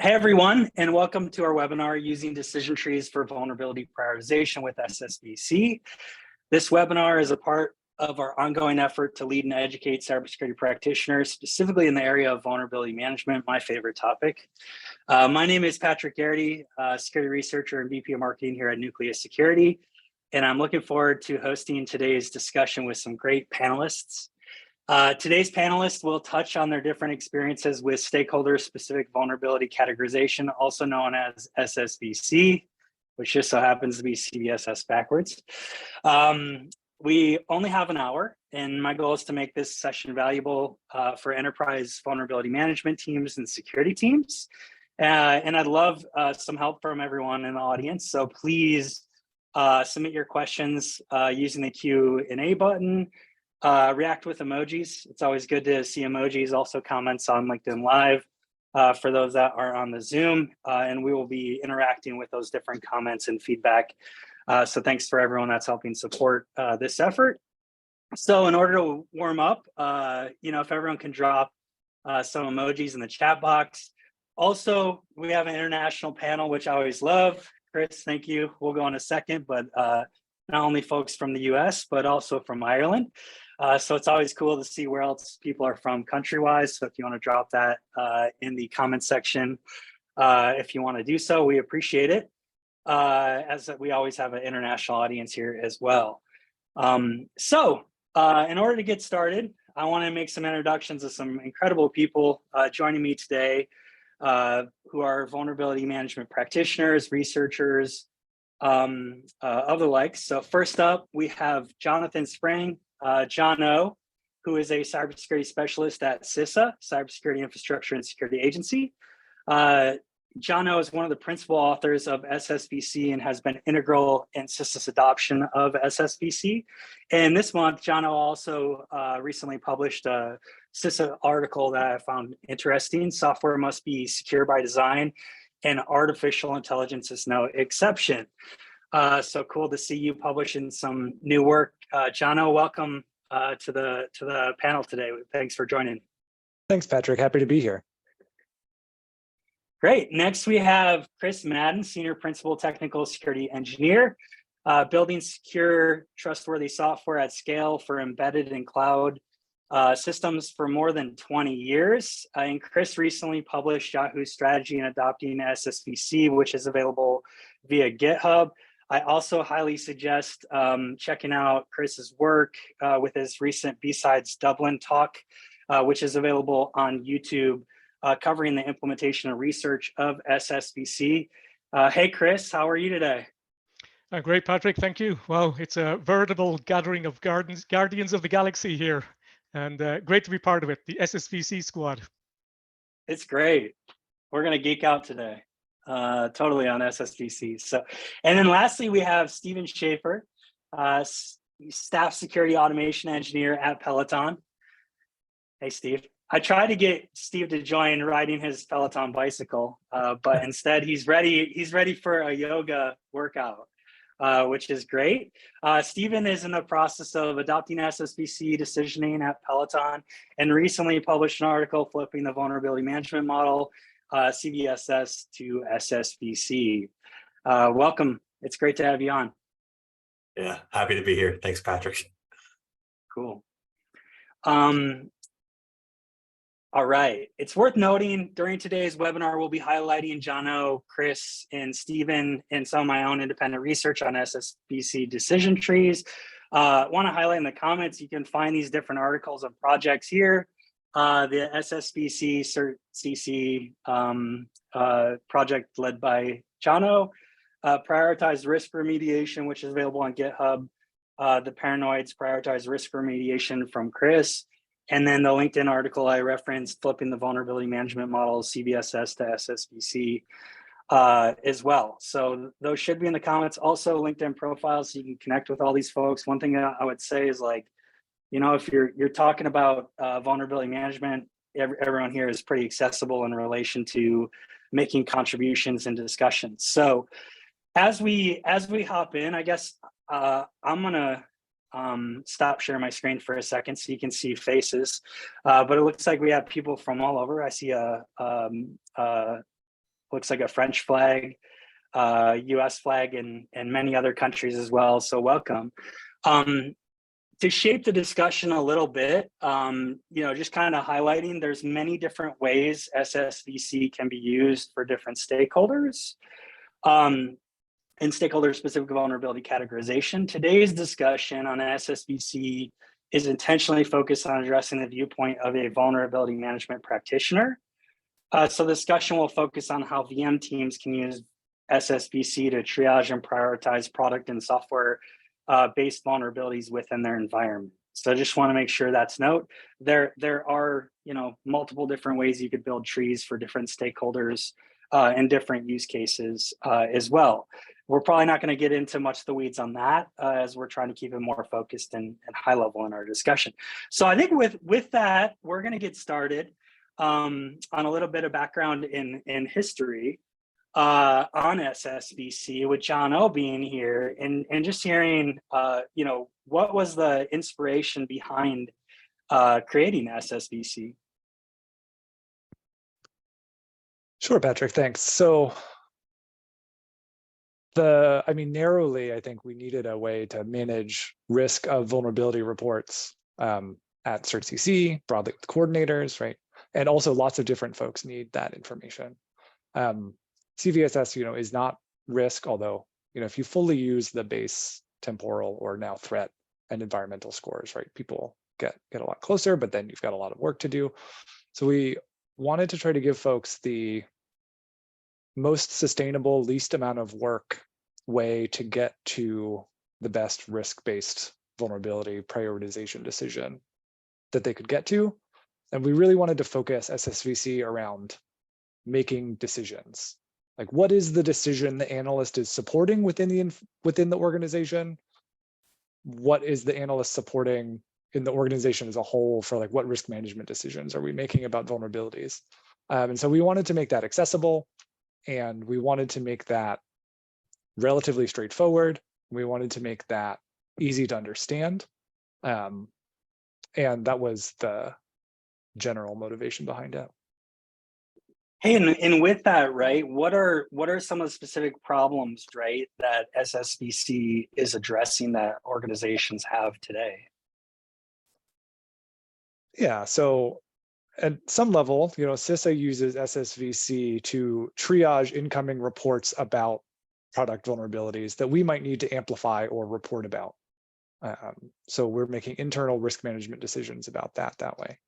Hey everyone, and welcome to our webinar using decision trees for vulnerability prioritization with SSVC. This webinar is a part of our ongoing effort to lead and educate cybersecurity practitioners, specifically in the area of vulnerability management, my favorite topic. My name is Patrick Garrity, security researcher and VP of marketing here at Nucleus Security, and I'm looking forward to hosting today's discussion with some great panelists. Today's panelists will touch on their different experiences with stakeholder-specific vulnerability categorization, also known as SSVC, which just so happens to be CVSs backwards. We only have an hour, and my goal is to make this session valuable for enterprise vulnerability management teams and security teams. And I'd love some help from everyone in the audience, so please submit your questions using the Q&A button. React with emojis. It's always good to see emojis, also comments on LinkedIn Live for those that are on the Zoom, and we will be interacting with those different comments and feedback. So thanks for everyone that's helping support this effort. So in order to warm up, if everyone can drop some emojis in the chat box. Also, we have an international panel, which I always love. Chris, thank you. We'll go in a second, but not only folks from the US, but also from Ireland. So it's always cool to see where else people are from country-wise. So if you want to drop that in the comment section, if you want to do so, we appreciate it. As we always have an international audience here as well. So in order to get started, I want to make some introductions of some incredible people joining me today who are vulnerability management practitioners, researchers, of the likes. So first up, we have Jonathan Spring, John O, who is a cybersecurity specialist at CISA, Cybersecurity Infrastructure and Security Agency. John O is one of the principal authors of SSVC and has been integral in CISA's adoption of SSVC. And this month, John O also recently published a CISA article that I found interesting. Software must be secure by design, and artificial intelligence is no exception. So cool to see you publishing some new work. Jono, welcome to the panel today. Thanks for joining. Thanks, Patrick. Happy to be here. Great. Next, we have Chris Madden, Senior Principal Technical Security Engineer, building secure, trustworthy software at scale for embedded and cloud systems for more than 20 years. And Chris recently published Yahoo's strategy in adopting SSVC, which is available via GitHub. I also highly suggest checking out Chris's work with his recent B-Sides Dublin talk, which is available on YouTube, covering the implementation and research of SSVC. Hey, Chris, how are you today? Great, Patrick. Thank you. Wow, it's a veritable gathering of guardians of the galaxy here. And great to be part of it, the SSVC squad. It's great. We're going to geek out today, totally on SSVC. So, and then lastly, we have Stephen Shaffer, Staff Security Automation Engineer at Peloton. Hey, Steve. I tried to get Steve to join riding his Peloton bicycle, but instead he's ready for a yoga workout. Which is great. Stephen is in the process of adopting SSVC decisioning at Peloton and recently published an article flipping the vulnerability management model, CVSs to SSVC. Welcome. It's great to have you on. Yeah, happy to be here. Thanks, Patrick. Cool. All right. It's worth noting during today's webinar, we'll be highlighting Jono, Chris, and Stephen and some of my own independent research on SSVC decision trees. Want to highlight in the comments, you can find these different articles and projects here. The SSVC CC project led by Jono, Prioritized Risk Remediation, which is available on GitHub. The Paranoids Prioritized Risk Remediation from Chris. And then the LinkedIn article I referenced, flipping the vulnerability management model, CVSs to SSVC as well. So those should be in the comments. Also LinkedIn profiles, so you can connect with all these folks. One thing I would say is if you're talking about vulnerability management, everyone here is pretty accessible in relation to making contributions and discussions. So as we hop in, I guess I'm gonna stop sharing my screen for a second so you can see faces. But it looks like we have people from all over. I see looks like a French flag, US flag, and many other countries as well. So welcome. To shape the discussion a little bit, just kind of highlighting there's many different ways SSVC can be used for different stakeholders and stakeholder-specific vulnerability categorization. Today's discussion on SSVC is intentionally focused on addressing the viewpoint of a vulnerability management practitioner. So the discussion will focus on how VM teams can use SSVC to triage and prioritize product and software based vulnerabilities within their environment. So I just want to make sure that's note. There are multiple different ways you could build trees for different stakeholders and different use cases as well. We're probably not going to get into much of the weeds on that as we're trying to keep it more focused and high level in our discussion. So I think with that, we're going to get started on a little bit of background in history on SSVC, with John O being here, and just hearing, what was the inspiration behind creating SSVC? Sure, Patrick, thanks. So narrowly, I think we needed a way to manage risk of vulnerability reports at CertCC, broadly with coordinators, right? And also lots of different folks need that information. CVSs, is not risk, although, if you fully use the base temporal or now threat and environmental scores, right, people get a lot closer, but then you've got a lot of work to do. So we wanted to try to give folks the most sustainable, least amount of work way to get to the best risk-based vulnerability prioritization decision that they could get to. And we really wanted to focus SSVC around making decisions. Like, what is the decision the analyst is supporting within the organization? What is the analyst supporting in the organization as a whole for, like, what risk management decisions are we making about vulnerabilities? And so we wanted to make that accessible, and we wanted to make that relatively straightforward. We wanted to make that easy to understand. And that was the general motivation behind it. Hey, and with that, right, what are some of the specific problems, right, that SSVC is addressing that organizations have today? Yeah, so at some level, CISA uses SSVC to triage incoming reports about product vulnerabilities that we might need to amplify or report about. So we're making internal risk management decisions about that way.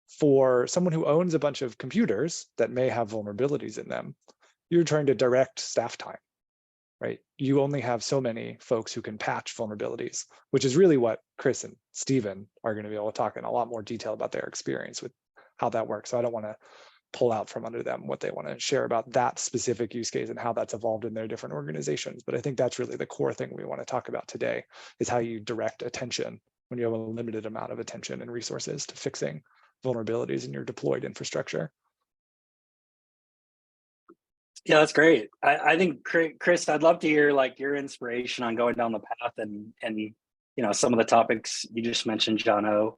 For someone who owns a bunch of computers that may have vulnerabilities in them, you're trying to direct staff time, right? You only have so many folks who can patch vulnerabilities, which is really what Chris and Stephen are going to be able to talk in a lot more detail about their experience with how that works. So I don't want to pull out from under them what they want to share about that specific use case and how that's evolved in their different organizations. But I think that's really the core thing we want to talk about today, is how you direct attention when you have a limited amount of attention and resources to fixing vulnerabilities in your deployed infrastructure. Yeah, that's great. I think, Chris, I'd love to hear your inspiration on going down the path and some of the topics you just mentioned, John O,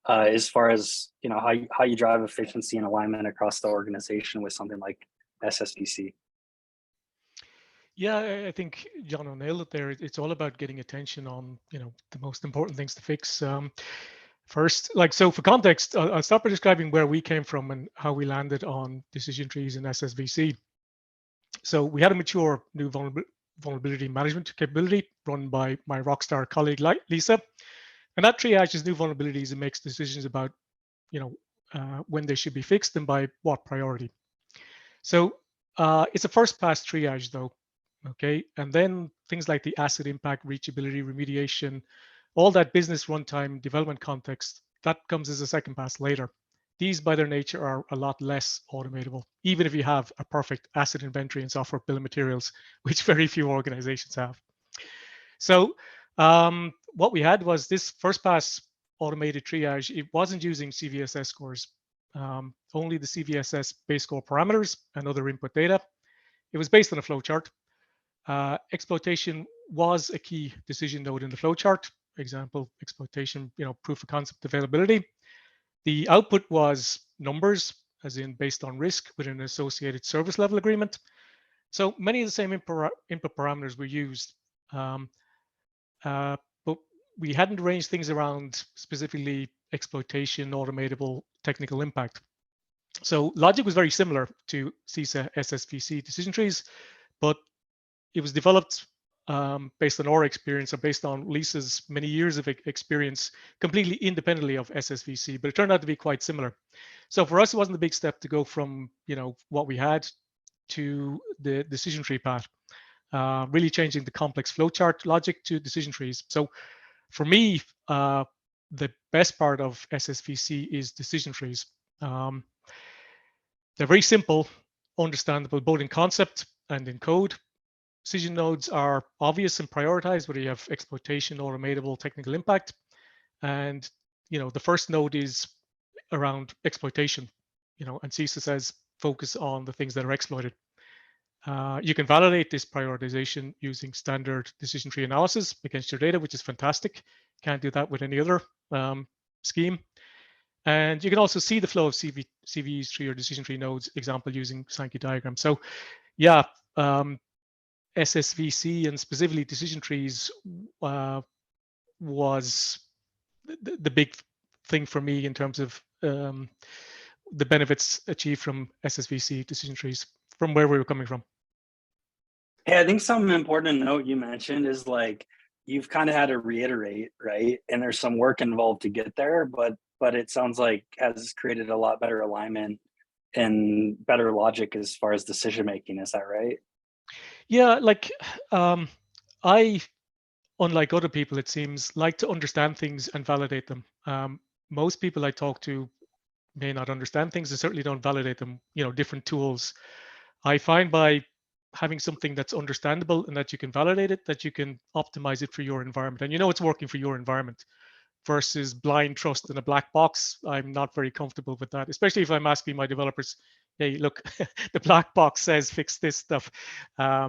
as far as how you drive efficiency and alignment across the organization with something like SSVC. Yeah, I think John O nailed it there. It's all about getting attention on the most important things to fix. First, so for context, I'll start by describing where we came from and how we landed on decision trees in SSVC. So we had a mature new vulnerability management capability run by my rockstar colleague Lisa, and that triages new vulnerabilities and makes decisions about when they should be fixed and by what priority. So it's a first pass triage though, okay? And then things like the asset impact, reachability, remediation, all that business runtime development context, that comes as a second pass later. These by their nature are a lot less automatable, even if you have a perfect asset inventory and software bill of materials, which very few organizations have. So what we had was this first pass automated triage. It wasn't using CVSs scores, only the CVSs base score parameters and other input data. It was based on a flowchart. Exploitation was a key decision node in the flowchart. Example, exploitation, proof of concept availability. The output was numbers, as in based on risk with an associated service level agreement. So many of the same input parameters were used, but we hadn't arranged things around specifically exploitation, automatable, technical impact. So logic was very similar to CISA SSVC decision trees, but it was developed based on our experience or based on Lisa's many years of experience completely independently of SSVC, but it turned out to be quite similar. So for us, it wasn't a big step to go from what we had to the decision tree path, really changing the complex flowchart logic to decision trees. So for me, the best part of SSVC is decision trees. They're very simple, understandable, both in concept and in code. Decision nodes are obvious and prioritized, whether you have exploitation, automatable, technical impact. And the first node is around exploitation, and CISA says focus on the things that are exploited. You can validate this prioritization using standard decision tree analysis against your data, which is fantastic. Can't do that with any other scheme. And you can also see the flow of CVEs tree or decision tree nodes example using Sankey diagram. So yeah, SSVC and specifically decision trees was the big thing for me in terms of the benefits achieved from SSVC decision trees from where we were coming from. Yeah, I think something important to note you mentioned is like you've kind of had to reiterate, right? And there's some work involved to get there, but it sounds like has created a lot better alignment and better logic as far as decision making. Is that right? Yeah, like I, unlike other people, it seems, like to understand things and validate them. Most people I talk to may not understand things and certainly don't validate them. Different tools. I find by having something that's understandable and that you can validate it, that you can optimize it for your environment, and it's working for your environment, versus blind trust in a black box. I'm not very comfortable with that, especially if I'm asking my developers, hey, look, the black box says fix this stuff. I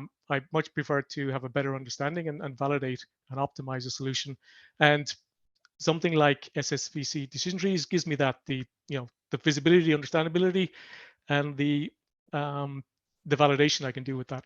much prefer to have a better understanding and validate and optimize a solution. And something like SSVC decision trees gives me that, the visibility, understandability, and the validation I can do with that.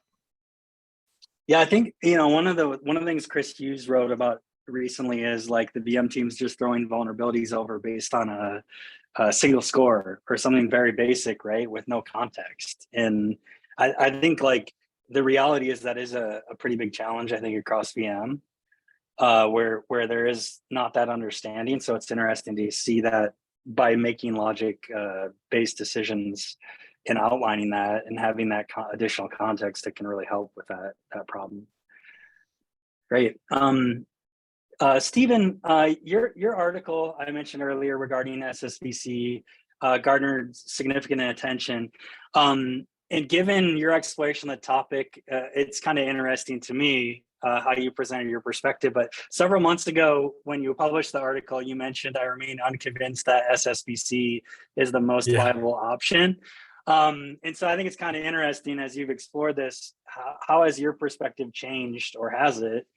Yeah, I think one of the things Chris Hughes wrote about recently is like the VM teams just throwing vulnerabilities over based on a single score or something very basic, right, with no context. And I think like the reality is that is a pretty big challenge, I think, across VM, where there is not that understanding. So it's interesting to see that by making logic based decisions and outlining that and having that additional context, it can really help with that problem. Great. Stephen, your article I mentioned earlier regarding SSVC garnered significant attention. And given your exploration of the topic, it's kind of interesting to me how you presented your perspective. But several months ago, when you published the article, you mentioned, I remain unconvinced that SSVC is the most viable option. And so I think it's kind of interesting as you've explored this, how has your perspective changed, or has it?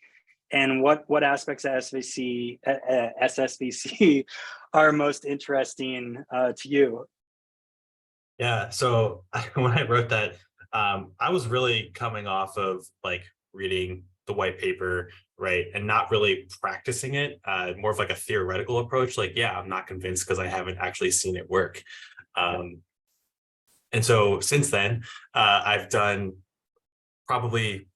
And what aspects of SSVC are most interesting to you? Yeah, so when I wrote that, I was really coming off of like reading the white paper, right, and not really practicing it, more of like a theoretical approach. Like, yeah, I'm not convinced because I haven't actually seen it work. And so since then, I've done probably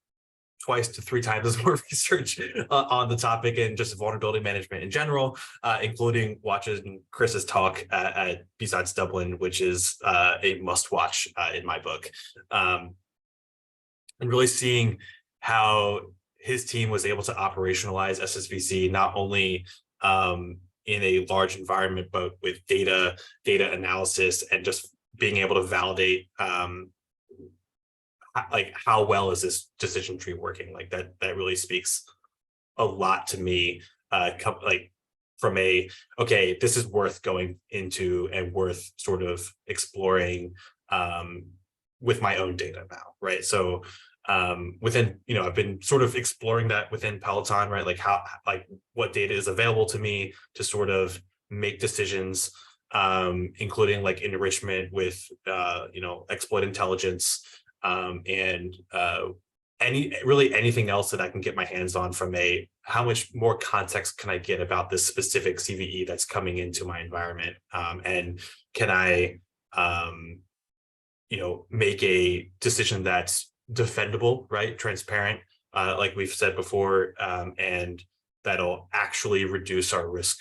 twice to three times as more research on the topic and just vulnerability management in general, including watching Chris's talk at B-Sides Dublin, which is a must-watch in my book, and really seeing how his team was able to operationalize SSVC not only in a large environment, but with data analysis and just being able to validate like how well is this decision tree working. Like that really speaks a lot to me, like from okay, this is worth going into and worth sort of exploring with my own data now, right? So within, I've been sort of exploring that within Peloton, right? Like what data is available to me to sort of make decisions including like enrichment with exploit intelligence, and anything else that I can get my hands on from how much more context can I get about this specific CVE that's coming into my environment, and can I make a decision that's defendable, right, transparent, like we've said before, and that'll actually reduce our risk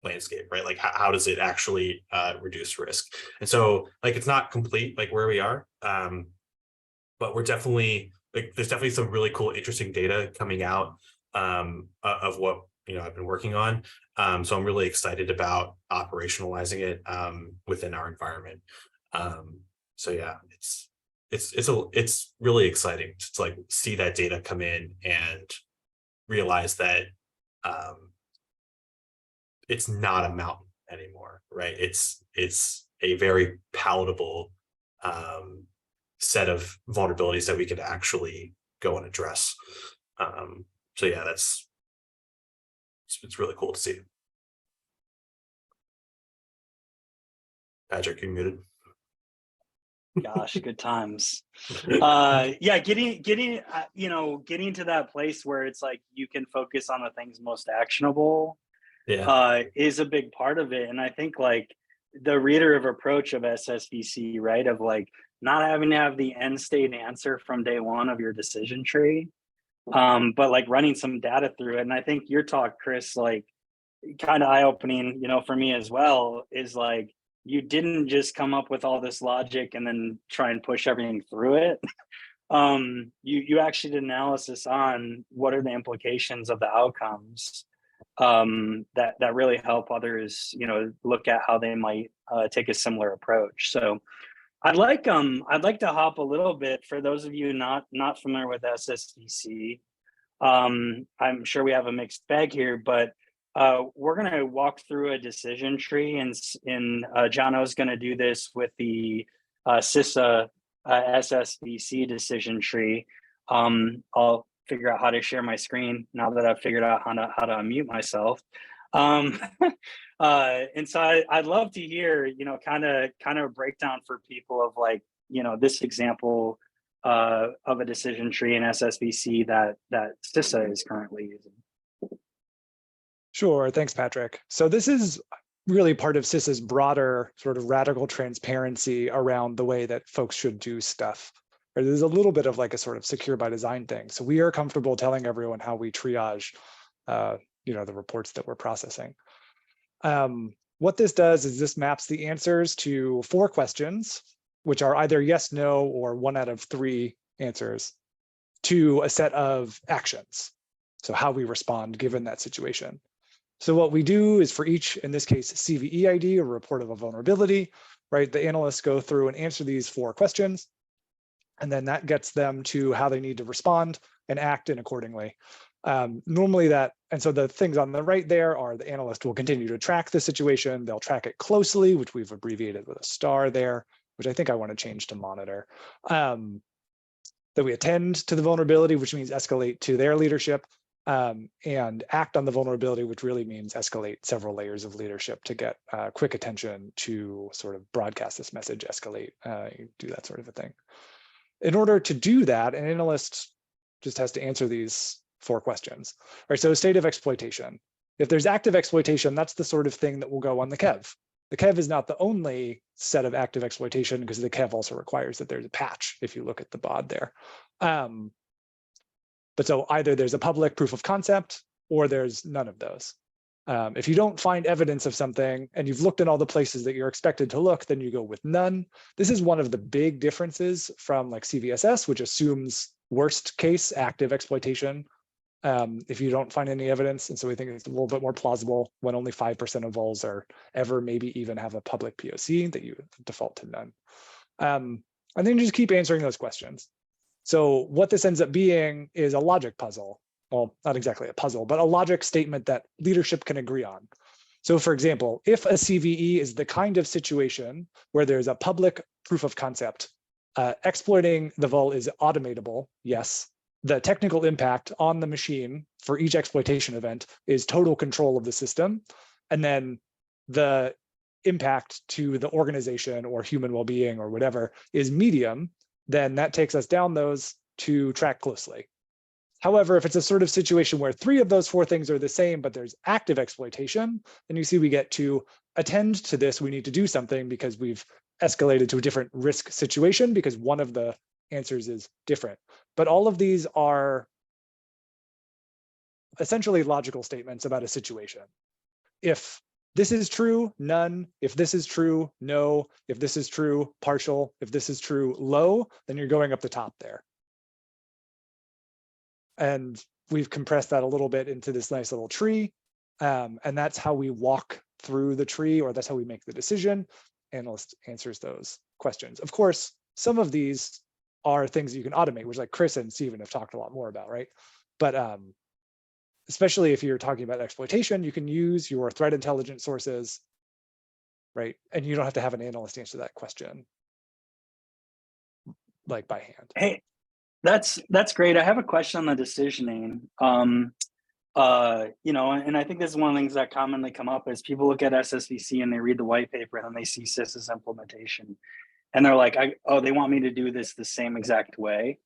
landscape, right? Like how does it actually reduce risk? And so like it's not complete like where we are, but we're definitely there's definitely some really cool, interesting data coming out of what I've been working on. So I'm really excited about operationalizing it within our environment. So yeah, it's really exciting to like see that data come in and realize that it's not a mountain anymore, right? It's a very palatable set of vulnerabilities that we could actually go and address. So yeah, it's really cool to see. Patrick, you muted. Gosh, good times. Yeah, getting to that place where it's like you can focus on the things most actionable, is a big part of it. And I think like the reiterative approach of SSVC, right, of like not having to have the end state answer from day one of your decision tree, but like running some data through it. And I think your talk, Chris, like kind of eye-opening, for me as well, is like you didn't just come up with all this logic and then try and push everything through it. You actually did analysis on what are the implications of the outcomes that really help others, look at how they might take a similar approach. So I'd like to hop a little bit for those of you not familiar with SSVC. I'm sure we have a mixed bag here, but we're going to walk through a decision tree, and Jono's going to do this with the CISA SSVC decision tree. I'll figure out how to share my screen now that I've figured out how to unmute myself. And so I'd love to hear, kind of a breakdown for people of like, this example of a decision tree in SSVC that CISA is currently using. Sure, thanks, Patrick. So this is really part of CISA's broader sort of radical transparency around the way that folks should do stuff. There's a little bit of like a sort of secure by design thing. So we are comfortable telling everyone how we triage, the reports that we're processing. What this does is this maps the answers to 4 questions, which are either yes, no, or 1 out of 3 answers, to a set of actions. So how we respond given that situation. So what we do is for each, in this case, CVE ID, a report of a vulnerability, right? The analysts go through and answer these 4 questions, and then that gets them to how they need to respond and act in accordingly. Normally and so the things on the right there are the analyst will continue to track the situation. They'll track it closely, which we've abbreviated with a star there, which I think I want to change to monitor. That we attend to the vulnerability, which means escalate to their leadership, and act on the vulnerability, which really means escalate several layers of leadership to get quick attention to sort of broadcast this message, escalate, do that sort of a thing. In order to do that, an analyst just has to answer these 4 questions. Right, so state of exploitation. If there's active exploitation, that's the sort of thing that will go on the KEV. The KEV is not the only set of active exploitation, because the KEV also requires that there's a patch, if you look at the BOD there. But so either there's a public proof of concept or there's none of those. If you don't find evidence of something and you've looked in all the places that you're expected to look, then you go with none. This is one of the big differences from like CVSs, which assumes worst case active exploitation if you don't find any evidence. And so we think it's a little bit more plausible when only 5% of vols are ever maybe even have a public POC, that you default to none. And then you just keep answering those questions. So what this ends up being is a logic puzzle. Well, not exactly a puzzle, but a logic statement that leadership can agree on. So for example, if a CVE is the kind of situation where there's a public proof of concept, exploiting the vul is automatable, yes. The technical impact on the machine for each exploitation event is total control of the system. and then the impact to the organization or human well-being or whatever is medium, then that takes us down those to track closely. However, if it's a sort of situation where 3 of those 4 things are the same, but there's active exploitation, then you see we get to attend to this. We need to do something because we've escalated to a different risk situation because one of the answers is different. But all of these are essentially logical statements about a situation. If this is true, none. If this is true, no. If this is true, partial. If this is true, low, then you're going up the top there. And we've compressed that a little bit into this nice little tree. And that's how we walk through the tree, or that's how we make the decision. Analyst answers those questions. Of course, some of these are things you can automate, which like Chris and Stephen have talked a lot more about, right? But especially if you're talking about exploitation, you can use your threat intelligence sources, right? And you don't have to have an analyst answer that question like by hand. Hey, that's great. I have a question on the decisioning. You know, and I think this is one of the things that commonly come up is people look at SSVC and they read the white paper and then they see CISA's implementation. And they're like, oh, they want me to do this the same exact way.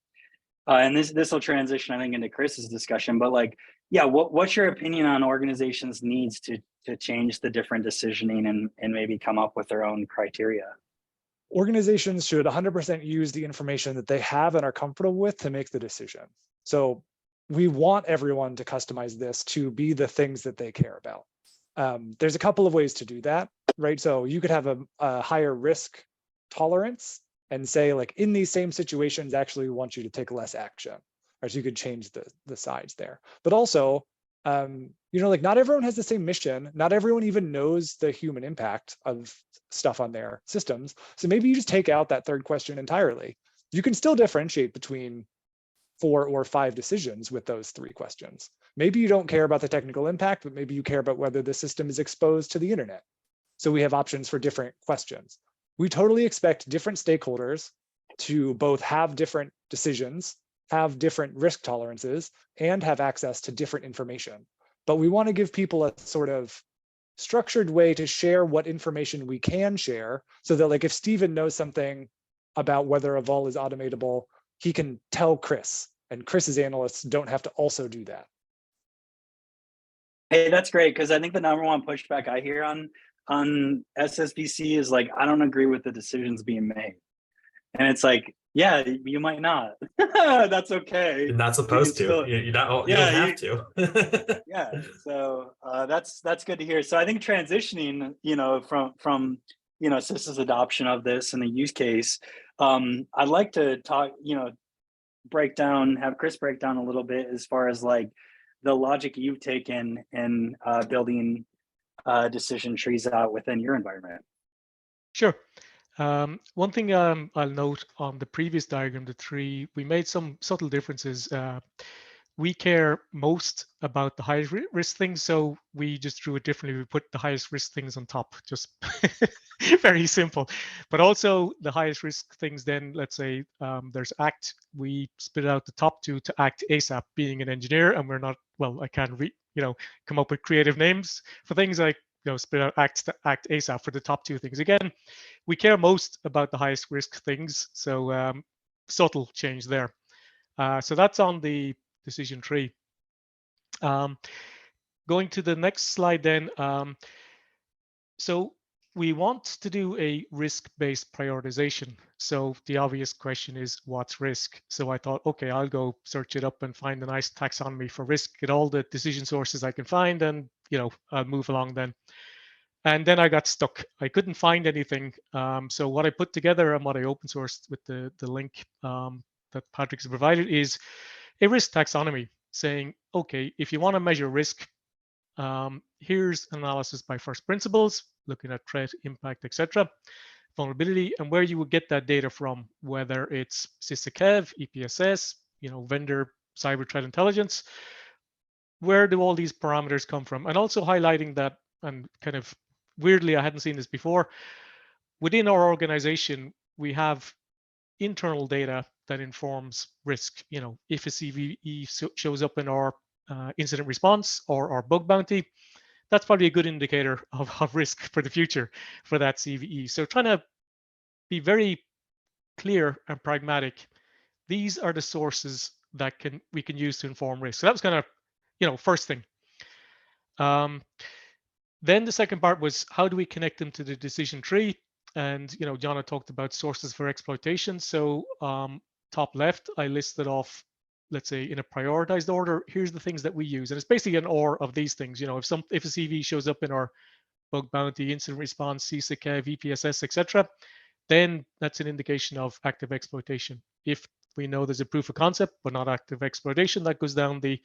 And this will transition, I think, into Chris's discussion. But like, yeah, what's your opinion on organizations' needs to change the different decisioning and maybe come up with their own criteria? Organizations should 100% use the information that they have and are comfortable with to make the decision. So we want everyone to customize this to be the things that they care about. There's a couple of ways to do that, right? So you could have a higher risk tolerance and say, like, in these same situations, actually we want you to take less action. Or so you could change the sides there. But also, you know, like not everyone has the same mission. Not everyone even knows the human impact of stuff on their systems. So maybe you just take out that third question entirely. You can still differentiate between 4 or 5 decisions with those 3 questions. Maybe you don't care about the technical impact, but maybe you care about whether the system is exposed to the internet. So we have options for different questions. We totally expect different stakeholders to both have different decisions, have different risk tolerances, and have access to different information. But we want to give people a sort of structured way to share what information we can share so that, like, if Stephen knows something about whether a vol is automatable, he can tell Chris, and Chris's analysts don't have to also do that. Hey, that's great, because I think the number one pushback I hear on SSVC is like, I don't agree with the decisions being made. And it's like, yeah, you might not. That's okay. You're not supposed to. Still, you don't have to. Yeah. So that's good to hear. So I think transitioning, you know, from you know, CISA's adoption of this and the use case, I'd like to talk, you know, have Chris break down a little bit as far as like the logic you've taken in building decision trees out within your environment. Sure. One thing I'll note on the previous diagram, the 3, we made some subtle differences. We care most about the highest risk things, so we just drew it differently. We put the highest risk things on top, just very simple. But also the highest risk things, then let's say there's ACT. We split out the top 2 to act ASAP. Being an engineer, and we're not, well, I can't come up with creative names for things like, you know, split out act ASAP for the top 2 things. Again, we care most about the highest risk things, so subtle change there. So that's on the decision tree. Going to the next slide then. So we want to do a risk-based prioritization. So the obvious question is, what's risk? So I thought, okay, I'll go search it up and find a nice taxonomy for risk, get all the decision sources I can find, and, you know, I'll move along then. And then I got stuck. I couldn't find anything. So what I put together and what I open sourced with the link that Patrick's provided is a risk taxonomy saying, okay, if you want to measure risk, here's analysis by first principles, looking at threat, impact, etc., vulnerability, and where you would get that data from, whether it's CISA KEV, EPSS, you know, vendor cyber threat intelligence. Where do all these parameters come from? And also highlighting that, and kind of weirdly, I hadn't seen this before, within our organization, we have internal data that informs risk. You know, if a CVE shows up in our incident response or our bug bounty, that's probably a good indicator of risk for the future for that CVE. So trying to be very clear and pragmatic. These are the sources that we can use to inform risk. So that was kind of, first thing. Then the second part was, how do we connect them to the decision tree? And John had talked about sources for exploitation. So top left, I listed off, let's say in a prioritized order, here's the things that we use. And it's basically an OR of these things. If a CV shows up in our bug bounty, incident response, CISA, VPSS, etc., then that's an indication of active exploitation. If we know there's a proof of concept but not active exploitation, that goes down the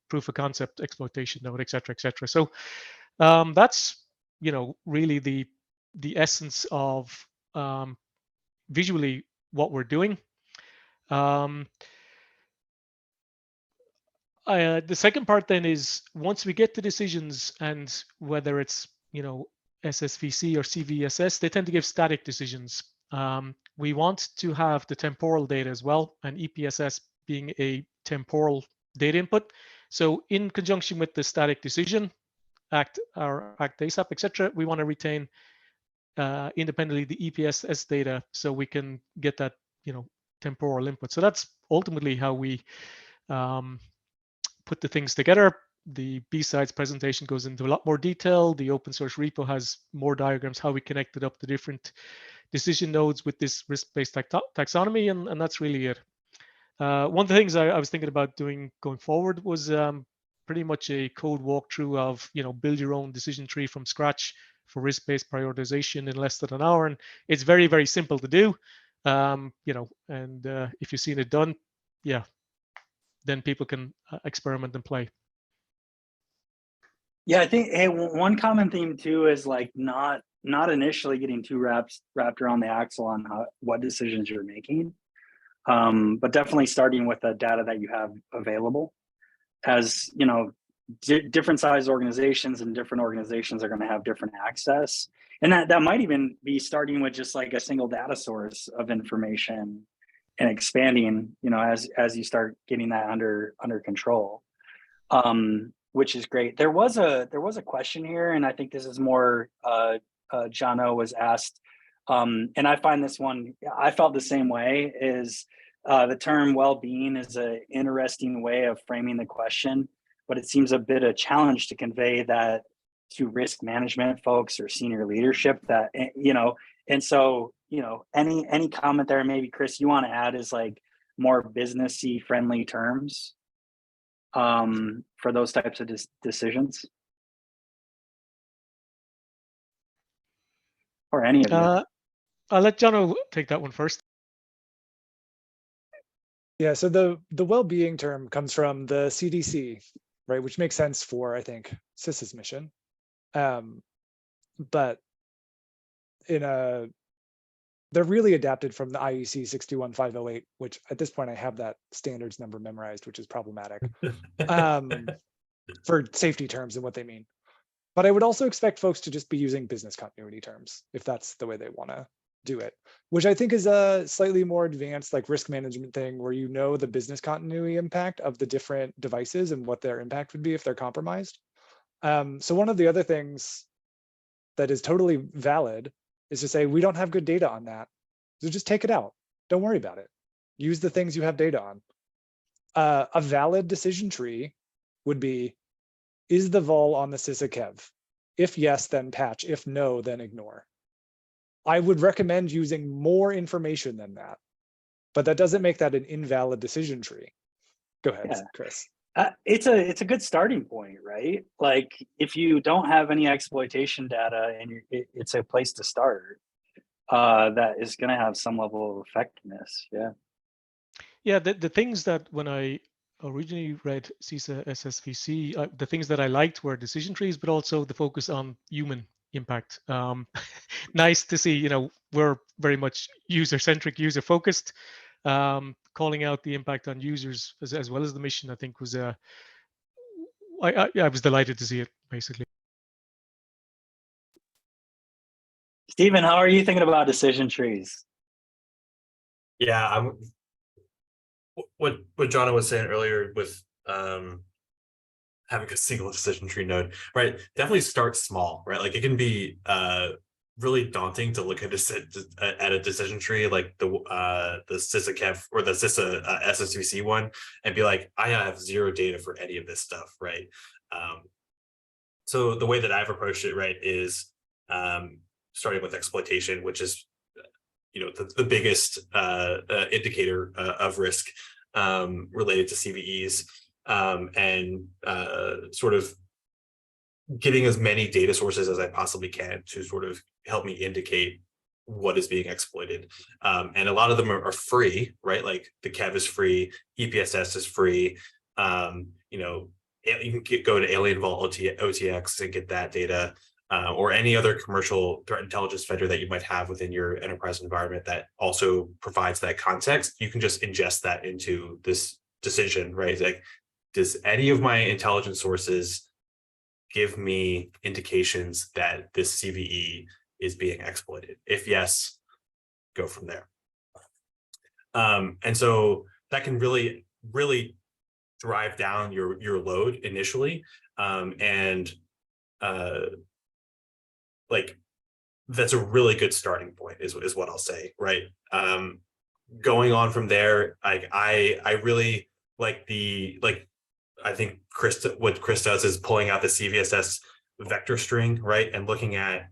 proof of concept exploitation node, etc., etc. So that's really the essence of visually what we're doing. The second part then is, once we get the decisions, and whether it's SSVC or CVSs, they tend to give static decisions. We want to have the temporal data as well, and EPSS being a temporal data input. So in conjunction with the static decision, act ASAP, etc., we want to retain independently the EPSS data so we can get that temporal input. So that's ultimately how we put the things together. The B-sides presentation goes into a lot more detail. The open source repo has more diagrams, how we connected up the different decision nodes with this risk-based taxonomy, and that's really it. One of the things I was thinking about doing going forward was pretty much a code walkthrough of, build your own decision tree from scratch for risk-based prioritization in less than an hour. And it's very, very simple to do. And if you've seen it done, yeah, then people can experiment and play. Yeah, I think, hey, one common theme too is like not initially getting too wrapped around the axle on what decisions you're making, but definitely starting with the data that you have available. As different size organizations and different organizations are going to have different access, and that might even be starting with just like a single data source of information and expanding, as you start getting that under control. Which is great. There was a question here, and I think this is more Jono was asked, and I find this one, I felt the same way, is the term well-being is an interesting way of framing the question, but it seems a bit a challenge to convey that to risk management folks or senior leadership, that and so any comment there, maybe Chris, you want to add, is like more businessy friendly terms for those types of decisions, or any of you? I'll let Jono take that one first. Yeah, so the well-being term comes from the CDC, right, which makes sense for, I think, CISA's mission. But they're really adapted from the IEC 61508, which at this point I have that standards number memorized, which is problematic for safety terms and what they mean. But I would also expect folks to just be using business continuity terms if that's the way they want to do it, which I think is a slightly more advanced like risk management thing, where the business continuity impact of the different devices and what their impact would be if they're compromised. So one of the other things that is totally valid is to say, we don't have good data on that, so just take it out. Don't worry about it. Use the things you have data on. A valid decision tree would be, is the vol on the CISA KEV? If yes, then patch. If no, then ignore. I would recommend using more information than that, but that doesn't make that an invalid decision tree. Go ahead, yeah. Chris. It's a good starting point, right? Like if you don't have any exploitation data, and it's a place to start that is going to have some level of effectiveness. Yeah. Yeah, the things that when I originally read CISA SSVC, the things that I liked were decision trees, but also the focus on human impact. Nice to see, we're very much user-centric, user-focused. Calling out the impact on users as well as the mission, I think was I was delighted to see it, basically. Stephen, how are you thinking about decision trees? Yeah, what Jono was saying earlier with having a single decision tree node, right? Definitely start small, right? Like it can be really daunting to look at a decision tree like the CISA KEV or the CISA SSVC one and be like, I have zero data for any of this stuff, right? So the way that I've approached it, right, is starting with exploitation, which is the biggest indicator of risk related to CVEs, and sort of getting as many data sources as I possibly can to sort of help me indicate what is being exploited. And a lot of them are free, right? Like the KEV is free, EPSS is free. You can go to Alien Vault OTX and get that data, or any other commercial threat intelligence vendor that you might have within your enterprise environment that also provides that context. You can just ingest that into this decision, right? It's like, does any of my intelligence sources give me indications that this CVE is being exploited? If yes, go from there. And so that can really, really drive down your load initially. Like that's a really good starting point is what I'll say, right? Going on from there, I really like I think what Chris does is pulling out the CVSs vector string, right? And looking at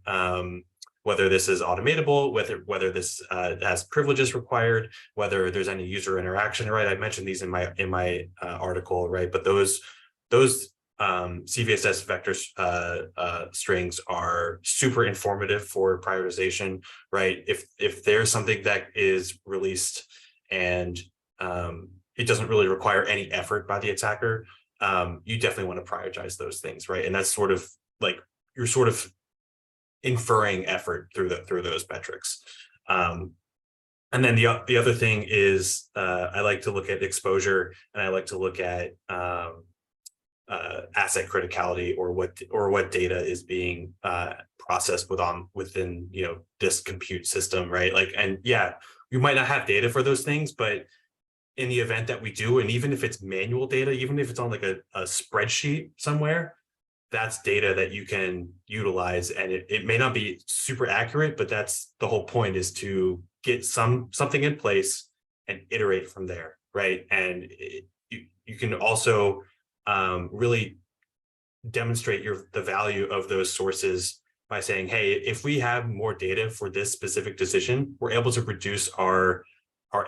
whether this is automatable, whether this has privileges required, whether there's any user interaction, right? I mentioned these in my article, right? But those CVSs vector strings are super informative for prioritization, right? If there's something that is released and it doesn't really require any effort by the attacker, you definitely want to prioritize those things, right? And that's sort of like you're sort of inferring effort through those metrics. And then the other thing is I like to look at exposure, and I like to look at asset criticality, or what data is being processed within this compute system, right? Like, and yeah, you might not have data for those things, but in the event that we do, and even if it's manual data, even if it's on like a spreadsheet somewhere, that's data that you can utilize, and it may not be super accurate, but that's the whole point, is to get something in place and iterate from there, right? And you can also really demonstrate the value of those sources by saying, hey, if we have more data for this specific decision, we're able to reduce our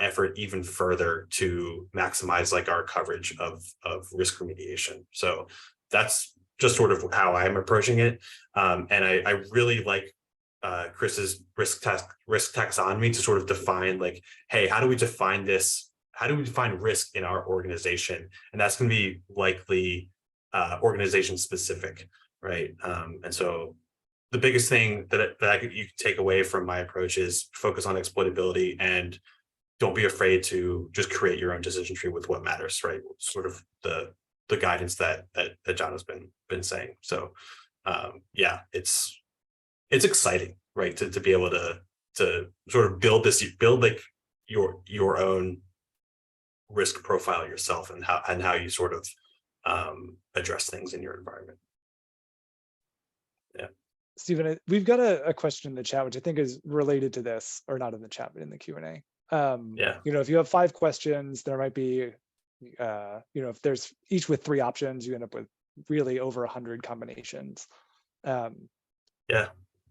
effort even further to maximize like our coverage of risk remediation. So that's just sort of how I'm approaching it. And I really like Chris's risk taxonomy to sort of define like, hey, how do we define this? How do we define risk in our organization? And that's going to be likely organization specific, right? And so the biggest thing that you can take away from my approach is focus on exploitability, and don't be afraid to just create your own decision tree with what matters, right? Sort of the guidance that John has been saying. So yeah, it's exciting, right? To be able to sort of build like your own risk profile yourself, and how you sort of address things in your environment. Yeah. Stephen, we've got a question in the chat, which I think is related to this, or not in the chat, but in the Q&A. Yeah. If you have 5 questions, there might be, if there's each with 3 options, you end up with really over 100 combinations. Yeah.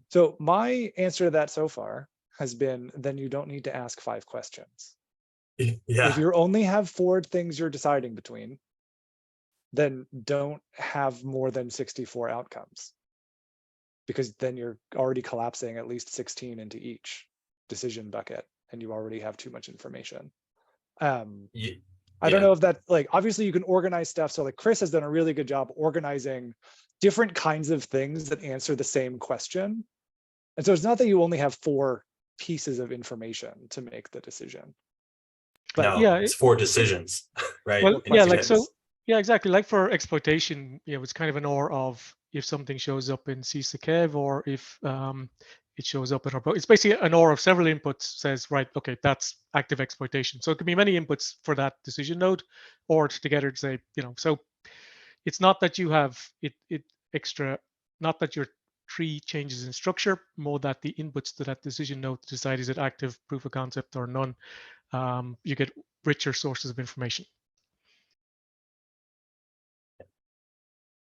So my answer to that so far has been, then you don't need to ask 5 questions. Yeah. If you only have 4 things you're deciding between, then don't have more than 64 outcomes, because then you're already collapsing at least 16 into each decision bucket, and you already have too much information. I don't know if that, like, obviously you can organize stuff. So like Chris has done a really good job organizing different kinds of things that answer the same question. And so it's not that you only have 4 pieces of information to make the decision. But no, yeah, it's 4 decisions, right? Well, yeah, like so. Yeah, exactly. Like for exploitation, it's kind of an OR of if something shows up in CISA KEV, or if it shows up in our, it's basically an OR of several inputs, says, right, okay, that's active exploitation. So it could be many inputs for that decision node, or together to say, so it's not that you have it extra, not that your tree changes in structure, more that the inputs to that decision node to decide is it active, proof of concept, or none. You get richer sources of information.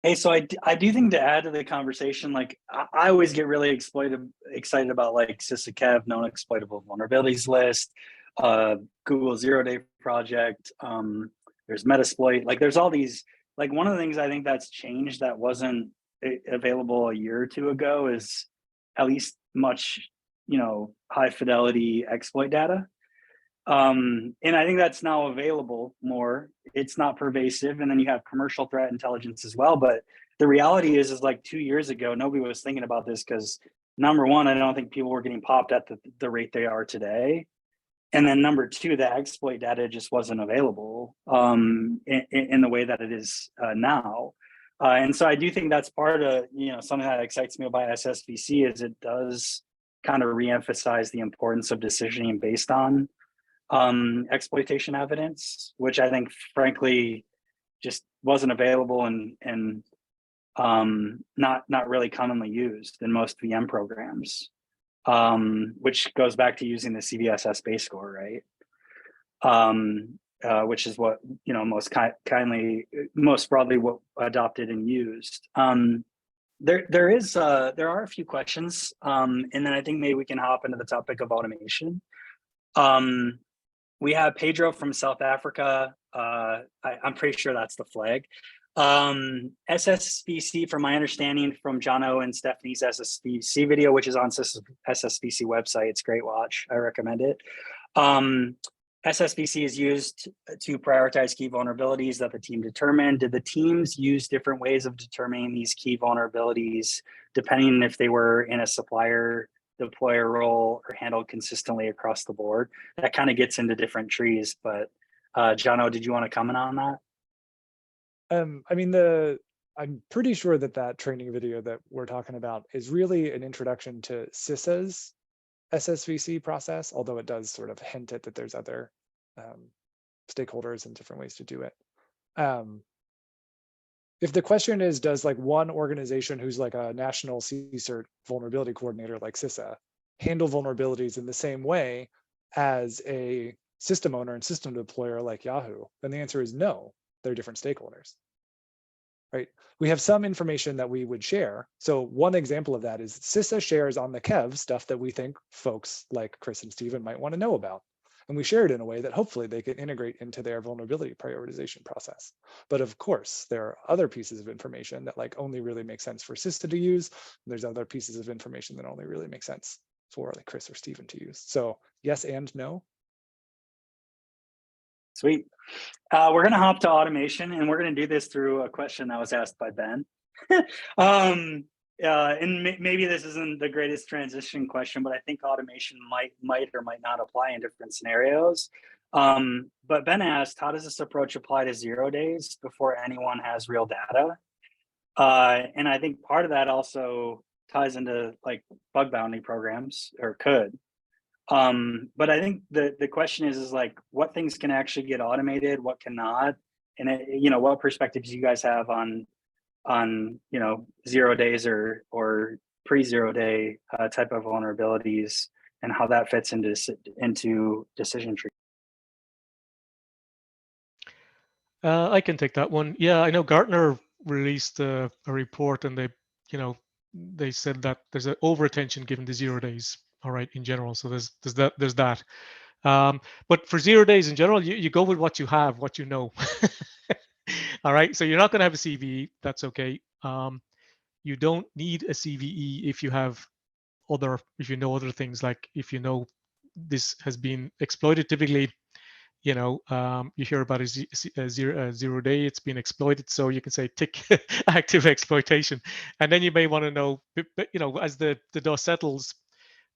Hey, so I do think to add to the conversation, like I always get really excited about like CISA Kev, known exploitable vulnerabilities list, Google Zero Day Project, there's Metasploit, like there's all these, like one of the things I think that's changed that wasn't available a year or two ago is at least much, high fidelity exploit data. And I think that's now available more. It's not pervasive. And then you have commercial threat intelligence as well. But the reality is like 2 years ago, nobody was thinking about this because number one, I don't think people were getting popped at the rate they are today. And then number two, the exploit data just wasn't available in the way that it is now. And so I do think that's part of, something that excites me about SSVC is it does kind of reemphasize the importance of decisioning based on exploitation evidence, which I think frankly just wasn't available and not really commonly used in most VM programs, which goes back to using the CVSs base score, right? Which is what most broadly what adopted and used. There are a few questions, and then I think maybe we can hop into the topic of automation. We have Pedro from South Africa. I'm pretty sure that's the flag. SSVC, from my understanding from Jono and Stephanie's SSVC video, which is on SSVC website. It's a great watch. I recommend it. SSVC is used to prioritize key vulnerabilities that the team determined. Did the teams use different ways of determining these key vulnerabilities, depending if they were in a supplier deployer role or handled consistently across the board? That kind of gets into different trees, but Jono, did you want to comment on that? I'm pretty sure that training video that we're talking about is really an introduction to CISA's SSVC process, although it does sort of hint at that there's other stakeholders and different ways to do it. If the question is, does like one organization who's like a national CSIRT vulnerability coordinator like CISA handle vulnerabilities in the same way as a system owner and system deployer like Yahoo? Then the answer is no, they're different stakeholders, right? We have some information that we would share. So one example of that is CISA shares on the Kev stuff that we think folks like Chris and Stephen might want to know about. And we share it in a way that hopefully they can integrate into their vulnerability prioritization process. But of course, there are other pieces of information that like only really make sense for CISA to use. There's other pieces of information that only really make sense for like Chris or Stephen to use. So yes and no. Sweet. We're going to hop to automation, and we're going to do this through a question that was asked by Ben. And maybe this isn't the greatest transition question, but I think automation might or might not apply in different scenarios. But Ben asked, how does this approach apply to 0 days before anyone has real data? And I think part of that also ties into like bug bounty programs, or could. But I think the question is like, what things can actually get automated, what cannot, and what perspectives you guys have on 0 days or pre-0 day type of vulnerabilities, and how that fits into decision tree. I can take that one. Yeah, I know Gartner released a report, and they said that there's an over-attention given to 0 days. All right, in general. So there's that. But for 0 days in general, you go with what you have, what you know. All right. So you're not going to have a CVE. That's okay. You don't need a CVE if you have if you know other things, like if you know this has been exploited. Typically, you hear about a 0 day, it's been exploited. So you can say tick active exploitation. And then you may want to know, as the dust settles,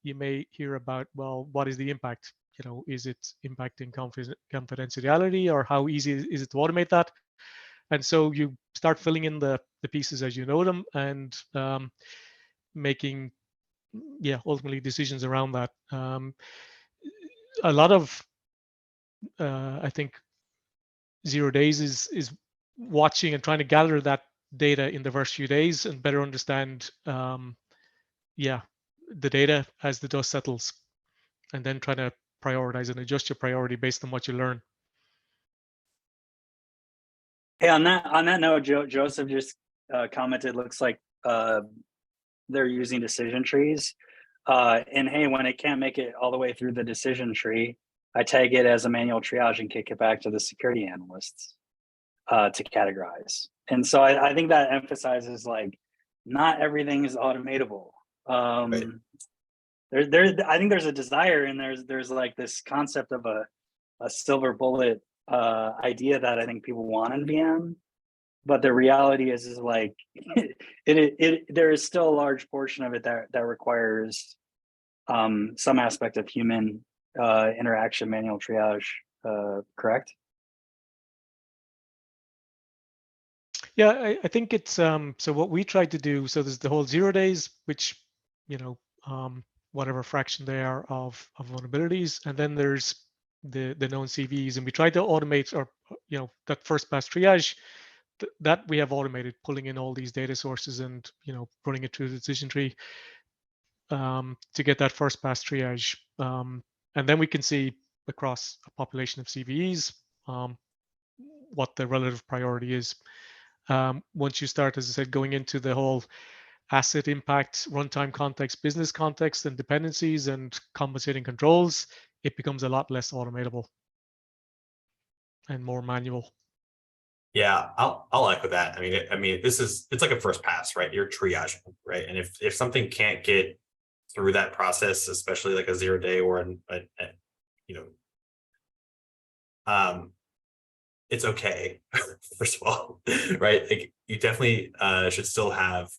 you may hear about, well, what is the impact? Is it impacting confidentiality, or how easy is it to automate that? And so you start filling in the pieces as you know them, and making, ultimately decisions around that. A lot of, I think 0 days is watching and trying to gather that data in the first few days and better understand, yeah, the data as the dust settles, and then try to prioritize and adjust your priority based on what you learn. Hey, on that note, Joseph just commented. Looks like they're using decision trees. And hey, when it can't make it all the way through the decision tree, I tag it as a manual triage and kick it back to the security analysts to categorize. And so I think that emphasizes like not everything is automatable. Right. I think there's a desire, and there's like this concept of a silver bullet idea that I think people want in VM, but the reality is like there is still a large portion of it that requires some aspect of human interaction, manual triage. Correct? Yeah, I think it's so what we tried to do. So there's the whole 0 days, which, you know, whatever fraction they are of vulnerabilities, and then there's the known CVs, and we tried to automate, or you know, that first pass triage that we have automated, pulling in all these data sources and, you know, running it through the decision tree to get that first pass triage, and then we can see across a population of CVEs what the relative priority is. Once you start, as I said, going into the whole asset impact, runtime context, business context, and dependencies and compensating controls, it becomes a lot less automatable and more manual. Yeah, I'll echo that. I mean, it's like a first pass, right? You're triaging, right? And if something can't get through that process, especially like a 0 day or you know, it's okay. First of all, right? Like, you definitely should still have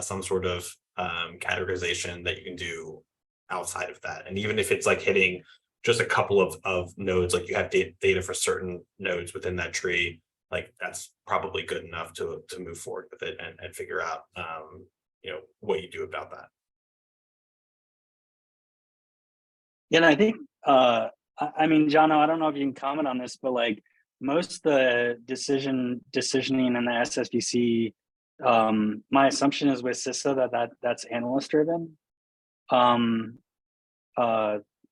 some sort of categorization that you can do outside of that. And even if it's like hitting just a couple of nodes, like you have data for certain nodes within that tree, like that's probably good enough to move forward with it and figure out you know, what you do about that. Yeah, and I think I mean, John, I don't know if you can comment on this, but like most of the decisioning in the SSVC, my assumption is with CISA that's analyst driven.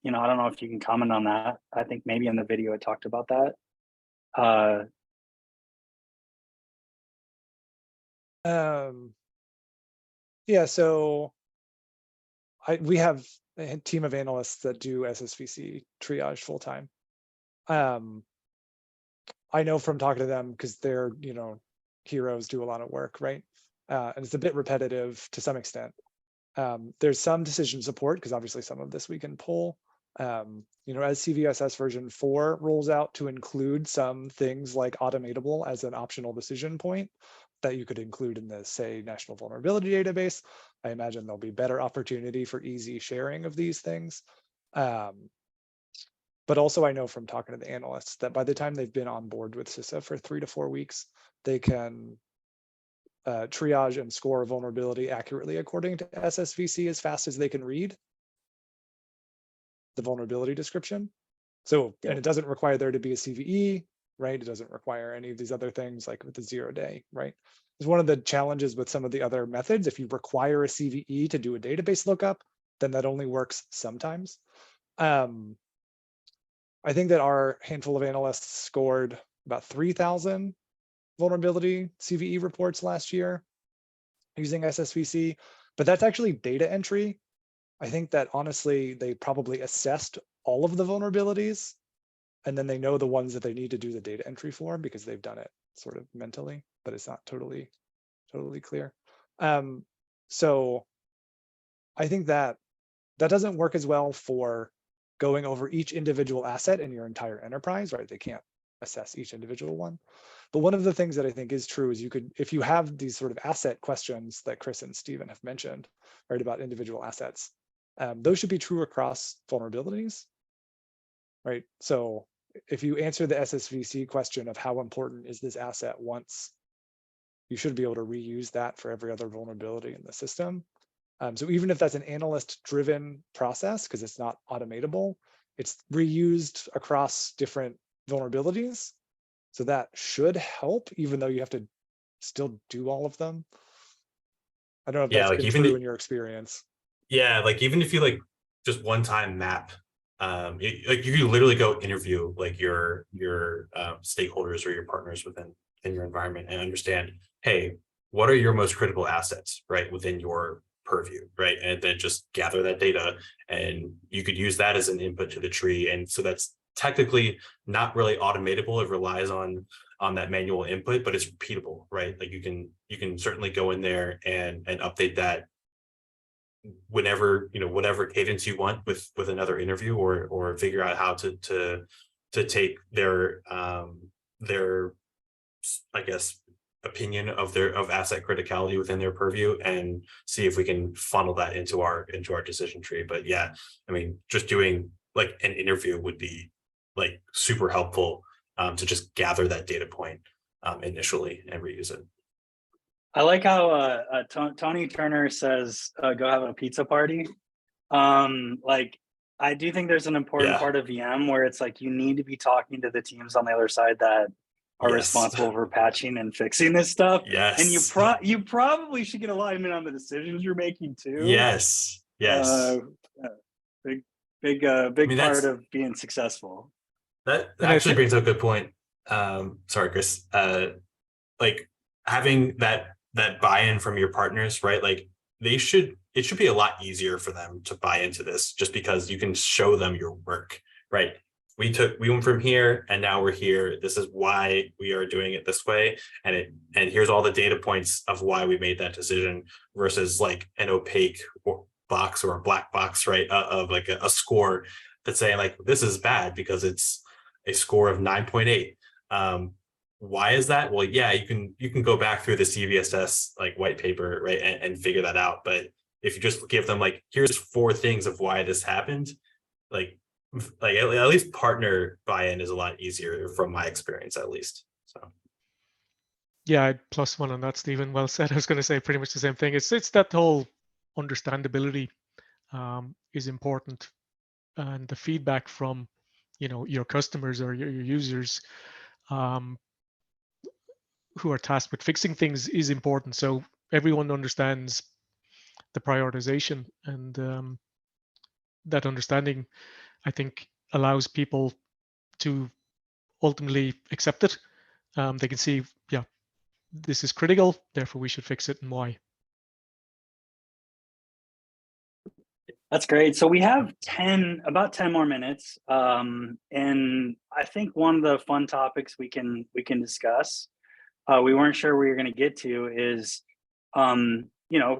You know, I don't know if you can comment on that. I think maybe in the video it talked about that. Yeah, so we have a team of analysts that do SSVC triage full time. I know from talking to them, because they're, you know, heroes, do a lot of work, right? And it's a bit repetitive to some extent. There's some decision support, because obviously some of this we can pull. You know, as CVSs version 4 rolls out to include some things like automatable as an optional decision point that you could include in the, say, National Vulnerability Database, I imagine there'll be better opportunity for easy sharing of these things. But also I know from talking to the analysts that by the time they've been on board with CISA for 3 to 4 weeks, they can triage and score a vulnerability accurately according to SSVC as fast as they can read the vulnerability description. So, and it doesn't require there to be a CVE, right? It doesn't require any of these other things like with the 0 day, right? It's one of the challenges with some of the other methods. If you require a CVE to do a database lookup, then that only works sometimes. I think that our handful of analysts scored about 3,000 vulnerability CVE reports last year using SSVC, but that's actually data entry. I think that honestly, they probably assessed all of the vulnerabilities, and then they know the ones that they need to do the data entry for because they've done it sort of mentally, but it's not totally clear. So I think that doesn't work as well for going over each individual asset in your entire enterprise, right? They can't assess each individual one. But one of the things that I think is true is you could, if you have these sort of asset questions that Chris and Stephen have mentioned, right, about individual assets, those should be true across vulnerabilities, right? So if you answer the SSVC question of how important is this asset once, you should be able to reuse that for every other vulnerability in the system. So even if that's an analyst-driven process, because it's not automatable, it's reused across different vulnerabilities. So that should help, even though you have to still do all of them. I don't know if Yeah, that's like been even true in your experience. Yeah, like even if you like just one time map, like you could literally go interview like your stakeholders or your partners within your environment and understand, hey, what are your most critical assets, right, within your purview, right, and then just gather that data, and you could use that as an input to the tree, and so that's technically not really automatable. It relies on that manual input, but it's repeatable, right? Like you can certainly go in there and update that whenever, whatever cadence you want with another interview, or figure out how to take their I guess opinion of asset criticality within their purview, and see if we can funnel that into our decision tree. But yeah, I mean, just doing like an interview would be like super helpful to just gather that data point initially and reuse it. I like how Tony Turner says, go have a pizza party. Like, I do think there's an important part of VM where it's like you need to be talking to the teams on the other side that are responsible for patching and fixing this stuff. Yes. And you probably should get alignment on the decisions you're making too. Yes. Big part of being successful. That actually brings up a good point. Sorry, Chris. Like having that buy-in from your partners, right? Like it should be a lot easier for them to buy into this, just because you can show them your work, right? We went from here and now we're here. This is why we are doing it this way. And here's all the data points of why we made that decision, versus like an opaque box or a black box, right? Of like a score that's saying like, this is bad because it's a score of 9.8. Why is that? Well, yeah, you can go back through the CVSs like white paper, right, and figure that out. But if you just give them like, here's 4 things of why this happened, like at least partner buy-in is a lot easier from my experience, at least. So yeah, I'd +1 on that, Stephen. Well said. I was going to say pretty much the same thing. It's that whole understandability is important, and the feedback from your customers or your users who are tasked with fixing things is important. So everyone understands the prioritization, and that understanding, I think, allows people to ultimately accept it. They can see, yeah, this is critical, therefore we should fix it, and why. That's great. So we have about 10 more minutes. And I think one of the fun topics we can discuss, we weren't sure we were going to get to, is,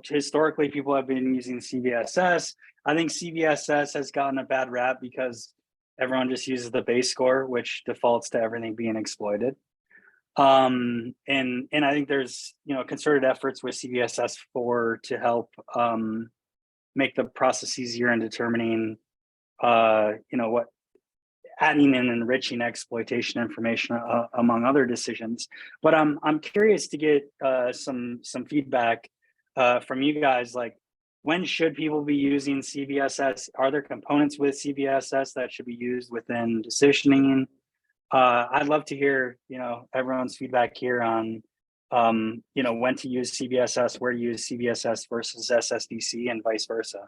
historically people have been using CVSs. I think CVSs has gotten a bad rap because everyone just uses the base score, which defaults to everything being exploited. And I think there's, concerted efforts with CVSs to help make the process easier in determining, what adding and enriching exploitation information among other decisions. But I'm curious to get some feedback from you guys. Like, when should people be using CVSs? Are there components with CVSs that should be used within decisioning? I'd love to hear, everyone's feedback here on, when to use CVSs, where to use CVSs versus SSVC, and vice versa.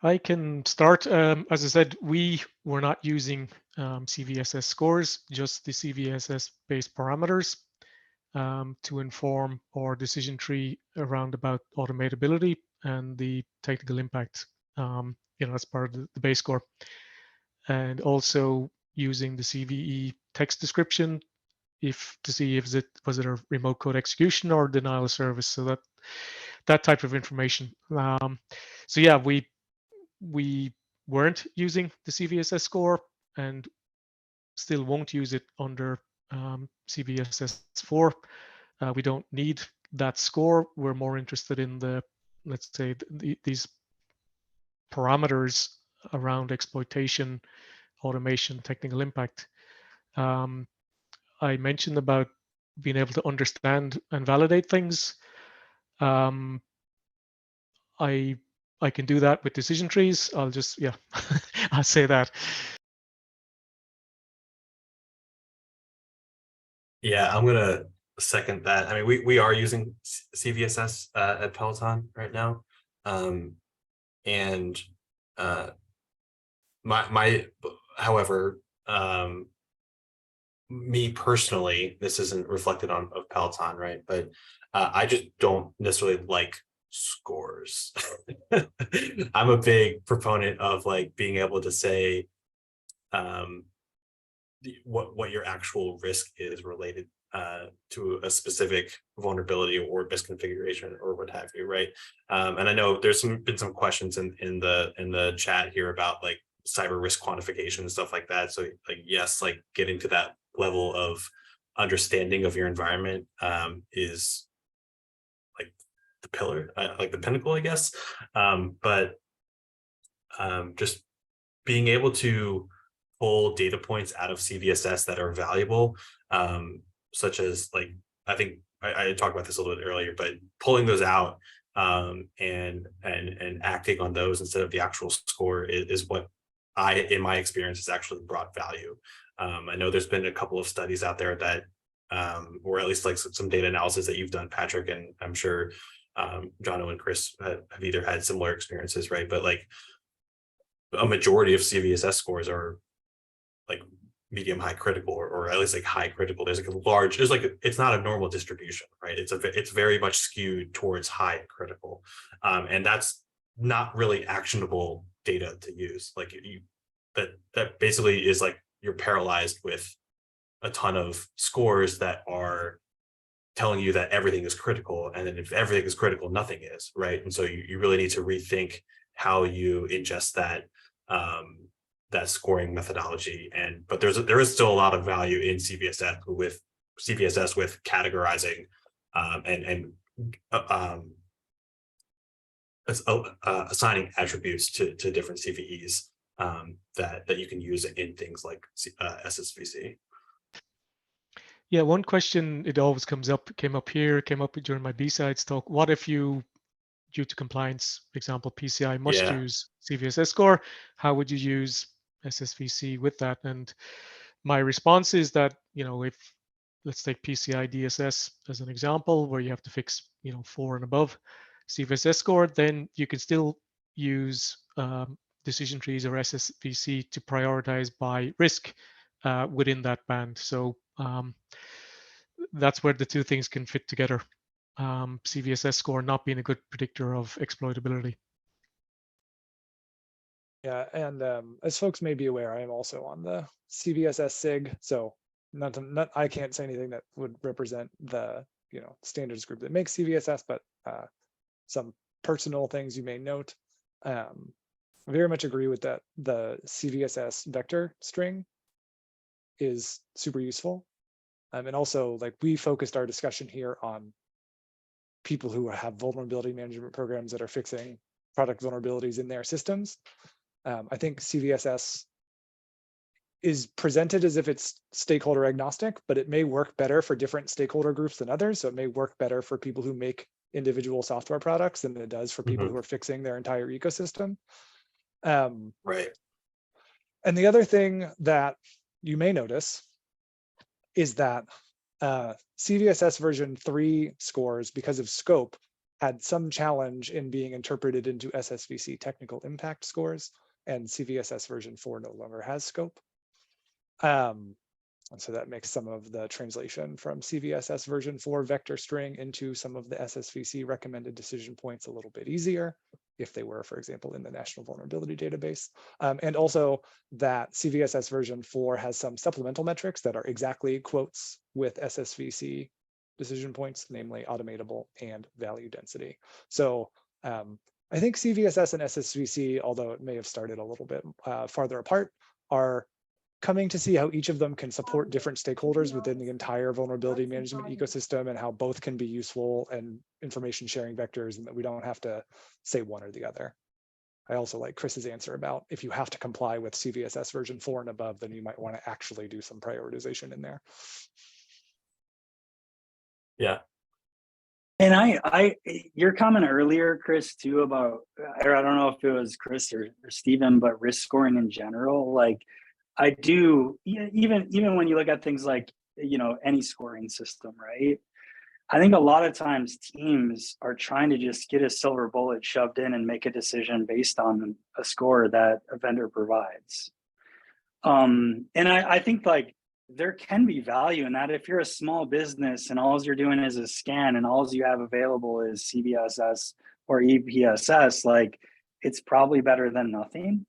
I can start. As I said, we were not using CVSs scores, just the CVSs-based parameters to inform our decision tree around about automatability and the technical impact, as part of the base score. And also using the CVE text description to see if was it a remote code execution or denial of service. So that type of information. So yeah, we weren't using the CVSs score and still won't use it under CVSs4. We don't need that score. We're more interested in let's say, these parameters around exploitation, automation, technical impact. I mentioned about being able to understand and validate things. I can do that with decision trees. I'll just, I'll say that. Yeah, I'm gonna second that. I mean, we are using CVSS at Peloton right now, and my however, me personally, this isn't reflected on of Peloton, right? But I just don't necessarily like scores. I'm a big proponent of like being able to say what your actual risk is related to a specific vulnerability or misconfiguration or what have you, right? And I know there's been some questions in the chat here about like cyber risk quantification and stuff like that. So like yes, like getting to that level of understanding of your environment is like the pillar, like the pinnacle, I guess. But just being able to pull data points out of CVSS that are valuable, such as like, I think I talked about this a little bit earlier, but pulling those out and acting on those instead of the actual score is what in my experience, has actually brought value. I know there's been a couple of studies out there that, or at least like some data analysis that you've done, Patrick, and I'm sure Jono and Chris have either had similar experiences, right? But like a majority of CVSS scores are like medium high critical or at least like high critical. There's like a large, it's not a normal distribution, right? It's very much skewed towards high critical, and that's not really actionable data to use. Like that basically is like you're paralyzed with a ton of scores that are telling you that everything is critical, and then if everything is critical, nothing is, right? And so you really need to rethink how you ingest that that scoring methodology. But there is still a lot of value in CVSS with categorizing and assigning attributes to different CVEs that you can use in things like SSVC. Yeah, one question it always came up during my B-sides talk. What if you, due to compliance, for example, PCI must use CVSS score? How would you use SSVC with that? And my response is that, if let's take PCI DSS as an example, where you have to fix, 4 and above CVSS score, then you can still use decision trees or SSVC to prioritize by risk within that band. So that's where the two things can fit together. CVSS score not being a good predictor of exploitability. Yeah, and as folks may be aware, I am also on the CVSS SIG, so not I can't say anything that would represent the standards group that makes CVSS, but some personal things you may note. I very much agree with that. The CVSS vector string is super useful, and also like we focused our discussion here on people who have vulnerability management programs that are fixing product vulnerabilities in their systems. I think CVSS is presented as if it's stakeholder agnostic, but it may work better for different stakeholder groups than others. So it may work better for people who make individual software products than it does for people who are fixing their entire ecosystem. Right. And the other thing that you may notice is that CVSS version 3 scores, because of scope, had some challenge in being interpreted into SSVC technical impact scores, and CVSS version 4 no longer has scope. And so that makes some of the translation from CVSS version 4 vector string into some of the SSVC recommended decision points a little bit easier if they were, for example, in the National Vulnerability Database. And also that CVSS version 4 has some supplemental metrics that are exactly quotes with SSVC decision points, namely automatable and value density. So I think CVSS and SSVC, although it may have started a little bit farther apart, are coming to see how each of them can support different stakeholders within the entire vulnerability management ecosystem, and how both can be useful and information sharing vectors, and that we don't have to say one or the other. I also like Chris's answer about if you have to comply with CVSS version 4 and above, then you might want to actually do some prioritization in there. Yeah. And your comment earlier, Chris, too, about, I don't know if it was Chris or Stephen, but risk scoring in general, like I do, even when you look at things like any scoring system, right? I think a lot of times teams are trying to just get a silver bullet shoved in and make a decision based on a score that a vendor provides. And I think like there can be value in that. If you're a small business and all you're doing is a scan and all you have available is CVSs or EPSS, like it's probably better than nothing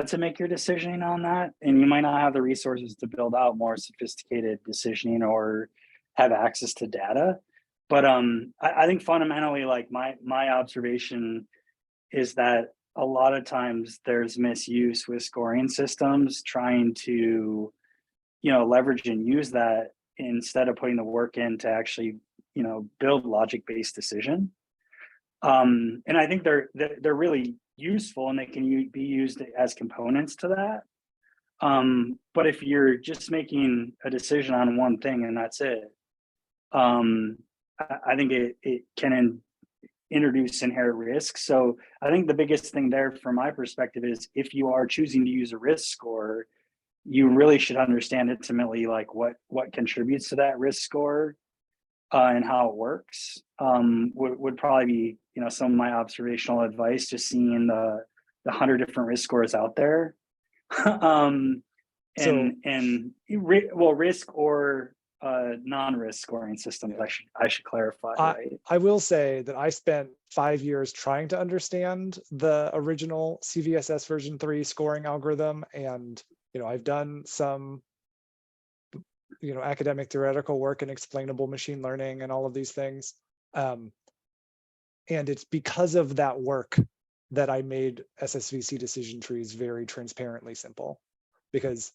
to make your decisioning on that. And you might not have the resources to build out more sophisticated decisioning or have access to data. But I think fundamentally, like my observation is that a lot of times there's misuse with scoring systems trying to, leverage and use that instead of putting the work in to actually, build logic-based decision. And I think they're really useful and they can be used as components to that. But if you're just making a decision on one thing and that's it, I think it can introduce inherent risk. So I think the biggest thing there from my perspective is if you are choosing to use a risk score, you really should understand intimately like what contributes to that risk score and how it works. Would probably be, some of my observational advice, just seeing the 100 different risk scores out there. Risk or non-risk scoring systems, I should clarify. Right? I will say that I spent 5 years trying to understand the original CVSS version 3 scoring algorithm, and I've done some academic theoretical work in explainable machine learning and all of these things, and it's because of that work that I made SSVC decision trees very transparently simple. Because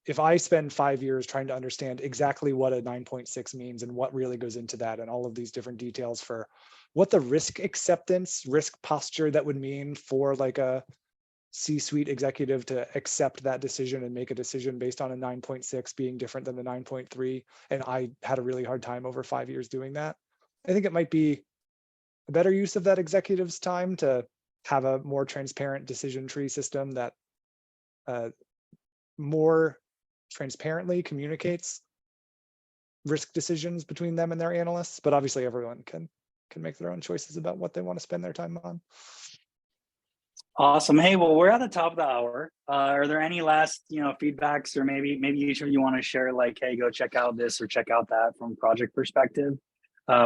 if I spend 5 years trying to understand exactly what a 9.6 means and what really goes into that and all of these different details for what the risk acceptance, risk posture that would mean for like a C-suite executive to accept that decision and make a decision based on a 9.6 being different than the 9.3, and I had a really hard time over 5 years doing that. I think it might be a better use of that executive's time to have a more transparent decision tree system that more transparently communicates risk decisions between them and their analysts, but obviously everyone can make their own choices about what they want to spend their time on. Awesome. Hey, well, we're at the top of the hour. Are there any last, feedbacks, or maybe each of you want to share like, hey, go check out this or check out that from project perspective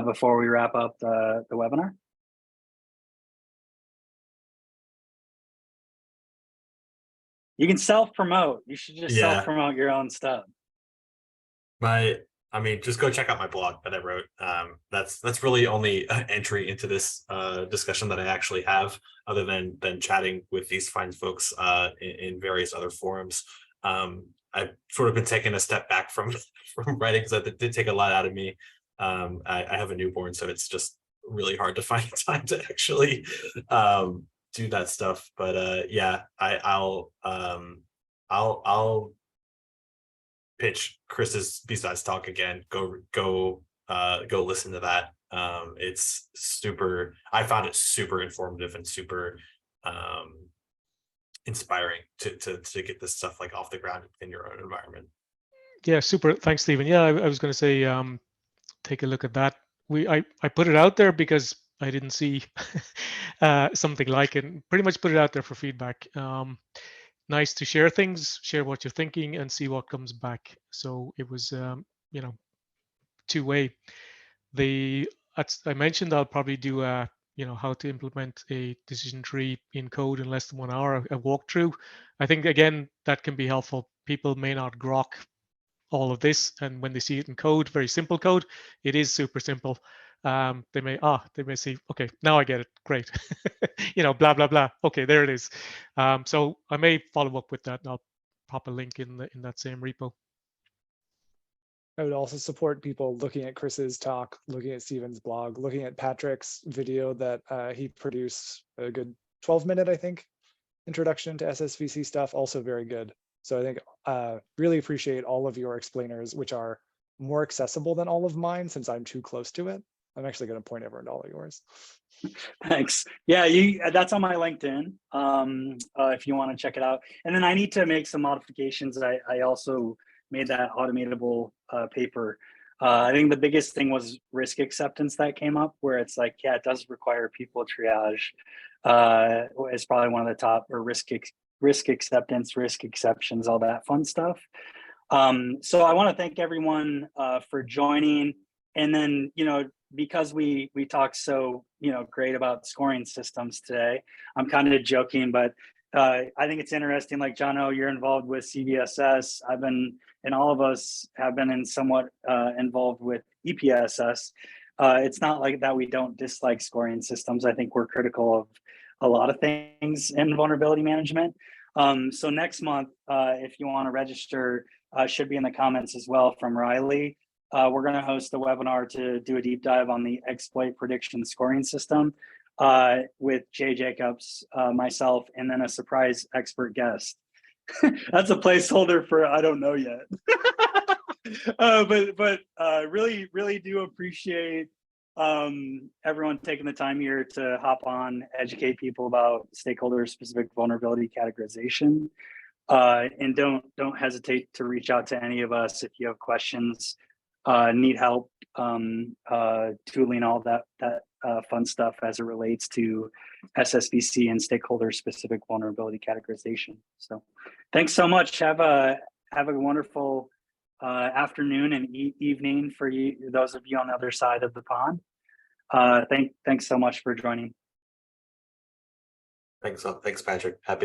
before we wrap up the webinar? You can self-promote. You should just self-promote your own stuff. Just go check out my blog that I wrote. That's really only an entry into this discussion that I actually have, other than chatting with these fine folks in various other forums. I've sort of been taking a step back from writing because it did take a lot out of me. I have a newborn, so it's just really hard to find time to actually do that stuff. But I'll pitch Chris's B-Sides talk again. Go listen to that. It's super, I found it super informative and super inspiring to get this stuff like off the ground in your own environment. Yeah, super. Thanks, Stephen. Yeah, I was going to say, take a look at that. I put it out there because I didn't see something like it. Pretty much put it out there for feedback. Nice to share things, share what you're thinking, and see what comes back. So it was, two-way. I mentioned I'll probably do how to implement a decision tree in code in less than 1 hour, a walkthrough. I think again that can be helpful. People may not grok all of this, and when they see it in code, very simple code, it is super simple. They may see, okay, now I get it, great. Blah blah blah. Okay, there it is. So I may follow up with that, and I'll pop a link in that same repo. I would also support people looking at Chris's talk, looking at Stephen's blog, looking at Patrick's video that he produced, a good 12-minute, I think, introduction to SSVC stuff, also very good. So I think really appreciate all of your explainers, which are more accessible than all of mine since I'm too close to it. I'm actually going to point everyone to all of yours. Thanks. Yeah, that's on my LinkedIn if you want to check it out. And then I need to make some modifications. I also made that automatable paper. I think the biggest thing was risk acceptance that came up, where it's like, yeah, it does require people triage. It's probably one of the top, or risk acceptance, risk exceptions, all that fun stuff. So I want to thank everyone for joining. And then, because we talked so, great about scoring systems today, I'm kind of joking, but I think it's interesting, like John, you're involved with CVSs. And all of us have been somewhat involved with EPSS. It's not like that we don't dislike scoring systems. I think we're critical of a lot of things in vulnerability management. So next month, if you want to register, should be in the comments as well from Riley. We're going to host a webinar to do a deep dive on the exploit prediction scoring system with Jay Jacobs, myself, and then a surprise expert guest. That's a placeholder for I don't know yet. But really do appreciate everyone taking the time here to hop on, educate people about stakeholder specific vulnerability categorization. And don't hesitate to reach out to any of us if you have questions, need help, tooling, all that fun stuff as it relates to SSVC and stakeholder specific vulnerability categorization. So thanks so much. Have a wonderful afternoon and evening for you, those of you on the other side of the pond. Thanks so much for joining. Thanks, Patrick. Happy to